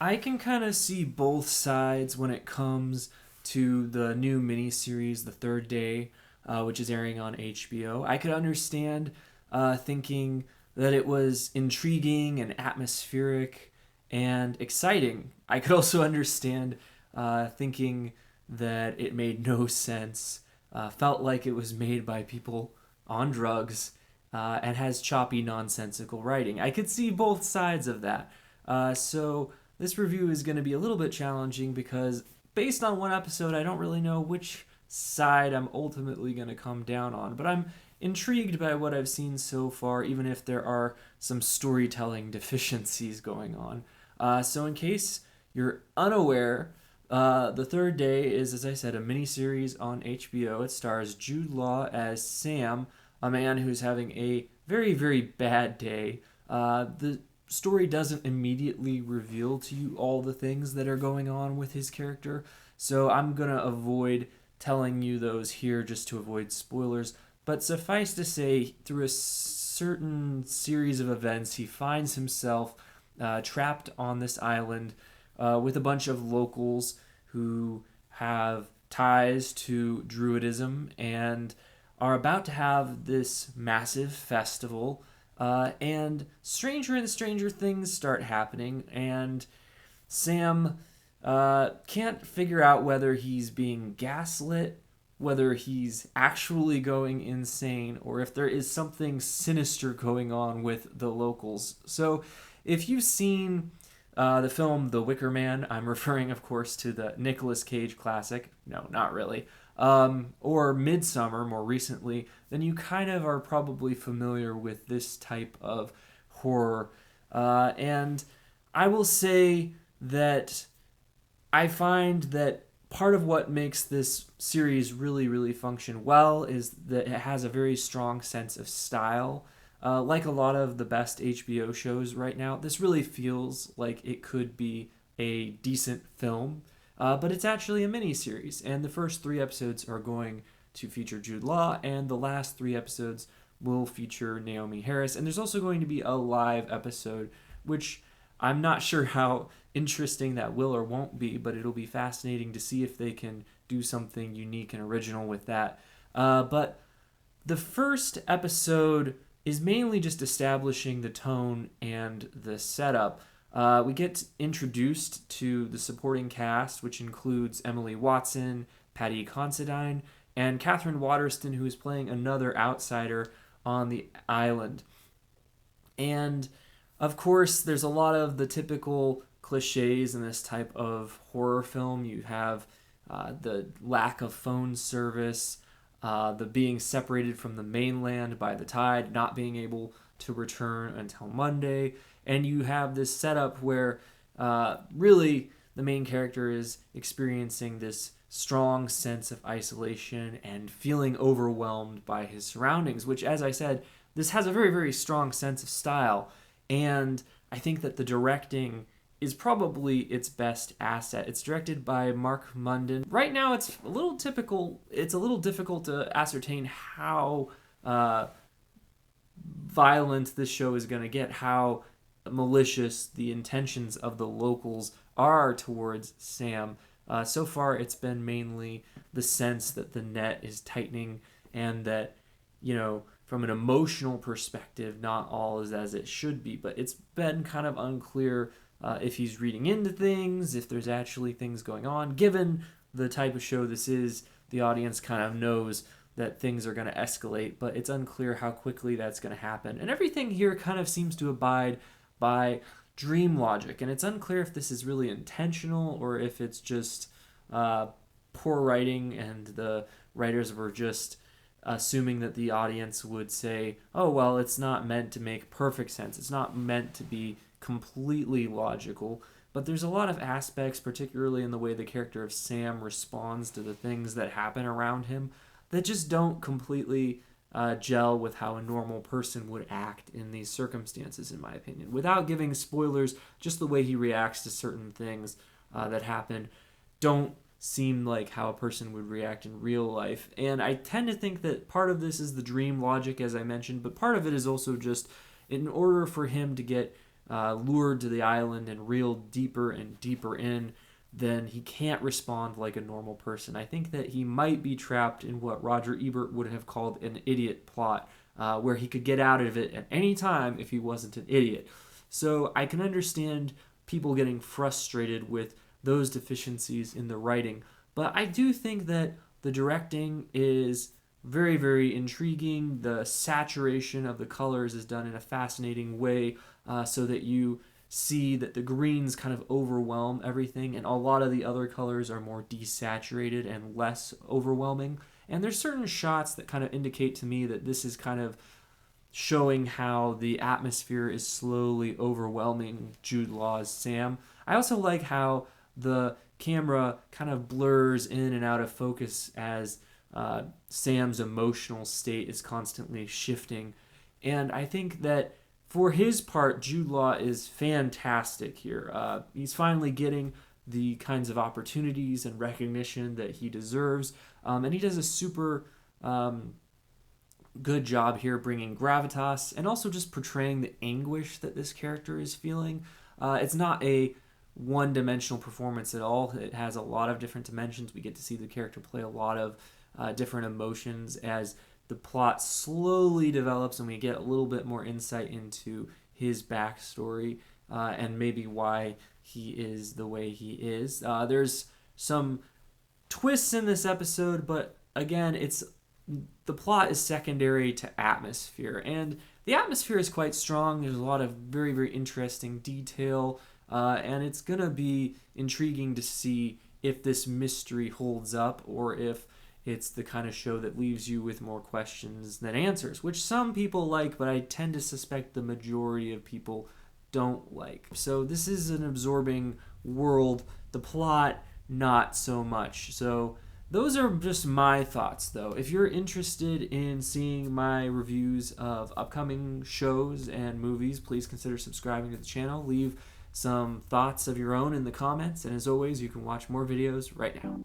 I can kind of see both sides when it comes to the new miniseries, The Third Day, which is airing on HBO. I could understand thinking that it was intriguing and atmospheric and exciting. I could also understand thinking that it made no sense, felt like it was made by people on drugs, and has choppy, nonsensical writing. I could see both sides of that. So this review is going to be a little bit challenging because, based on one episode, I don't really know which side I'm ultimately going to come down on. But I'm intrigued by what I've seen so far, even if there are some storytelling deficiencies going on. So, in case you're unaware, The Third Day is, as I said, a miniseries on HBO. It stars Jude Law as Sam, a man who's having a very, very bad day. The story doesn't immediately reveal to you all the things that are going on with his character, so I'm going to avoid telling you those here just to avoid spoilers. But suffice to say, through a certain series of events, he finds himself trapped on this island with a bunch of locals who have ties to Druidism and are about to have this massive festival. And stranger and stranger things start happening, and Sam can't figure out whether he's being gaslit, whether he's actually going insane, or if there is something sinister going on with the locals. So, if you've seen the film The Wicker Man, I'm referring, of course, to the Nicolas Cage classic. No, not really. Or Midsummer more recently, then you kind of are probably familiar with this type of horror. And I will say that I find that part of what makes this series really, really function well is that it has a very strong sense of style. Like a lot of the best HBO shows right now, this really feels like it could be a decent film, but it's actually a mini series, and the first three episodes are going to feature Jude Law, and the last three episodes will feature Naomie Harris, and there's also going to be a live episode, which I'm not sure how interesting that will or won't be, but it'll be fascinating to see if they can do something unique and original with that. But the first episode is mainly just establishing the tone and the setup. We get introduced to the supporting cast, which includes Emily Watson, Paddy Considine, and Katherine Waterston, who is playing another outsider on the island. And of course, there's a lot of the typical cliches in this type of horror film. You have the lack of phone service, the being separated from the mainland by the tide, not being able to return until Monday, and you have this setup where really the main character is experiencing this strong sense of isolation and feeling overwhelmed by his surroundings, which, as I said, this has a very, very strong sense of style. And I think that the directing is probably its best asset. It's directed by Mark Munden. Right now, it's a little typical. It's a little difficult to ascertain how violent this show is going to get, how malicious the intentions of the locals are towards Sam. So far, it's been mainly the sense that the net is tightening and that, from an emotional perspective, not all is as it should be. But it's been kind of unclear if he's reading into things, if there's actually things going on. Given the type of show this is, the audience kind of knows that things are going to escalate, but it's unclear how quickly that's going to happen. And everything here kind of seems to abide by dream logic, and it's unclear if this is really intentional or if it's just poor writing and the writers were just assuming that the audience would say, oh, well, it's not meant to make perfect sense. It's not meant to be completely logical. But there's a lot of aspects, particularly in the way the character of Sam responds to the things that happen around him, that just don't completely gel with how a normal person would act in these circumstances, in my opinion. Without giving spoilers, just the way he reacts to certain things that happen don't seem like how a person would react in real life. And I tend to think that part of this is the dream logic, as I mentioned, but part of it is also just in order for him to get lured to the island and reeled deeper and deeper in, then he can't respond like a normal person. I think that he might be trapped in what Roger Ebert would have called an idiot plot, where he could get out of it at any time if he wasn't an idiot. So I can understand people getting frustrated with those deficiencies in the writing, but I do think that the directing is very, very intriguing. The saturation of the colors is done in a fascinating way, so that you see that the greens kind of overwhelm everything, and a lot of the other colors are more desaturated and less overwhelming. And there's certain shots that kind of indicate to me that this is kind of showing how the atmosphere is slowly overwhelming Jude Law's Sam. I also like how the camera kind of blurs in and out of focus as Sam's emotional state is constantly shifting. And I think that for his part, Jude Law is fantastic here. He's finally getting the kinds of opportunities and recognition that he deserves. And he does a super good job here bringing gravitas and also just portraying the anguish that this character is feeling. It's not a one-dimensional performance at all. It has a lot of different dimensions. We get to see the character play a lot of different emotions as the plot slowly develops and we get a little bit more insight into his backstory and maybe why he is the way he is. There's some twists in this episode, but again, the plot is secondary to atmosphere, and the atmosphere is quite strong. There's a lot of very, very interesting detail, and it's gonna be intriguing to see if this mystery holds up or if it's the kind of show that leaves you with more questions than answers, which some people like, but I tend to suspect the majority of people don't like. So this is an absorbing world. The plot, not so much. So those are just my thoughts, though. If you're interested in seeing my reviews of upcoming shows and movies, please consider subscribing to the channel. Leave some thoughts of your own in the comments. And as always, you can watch more videos right now.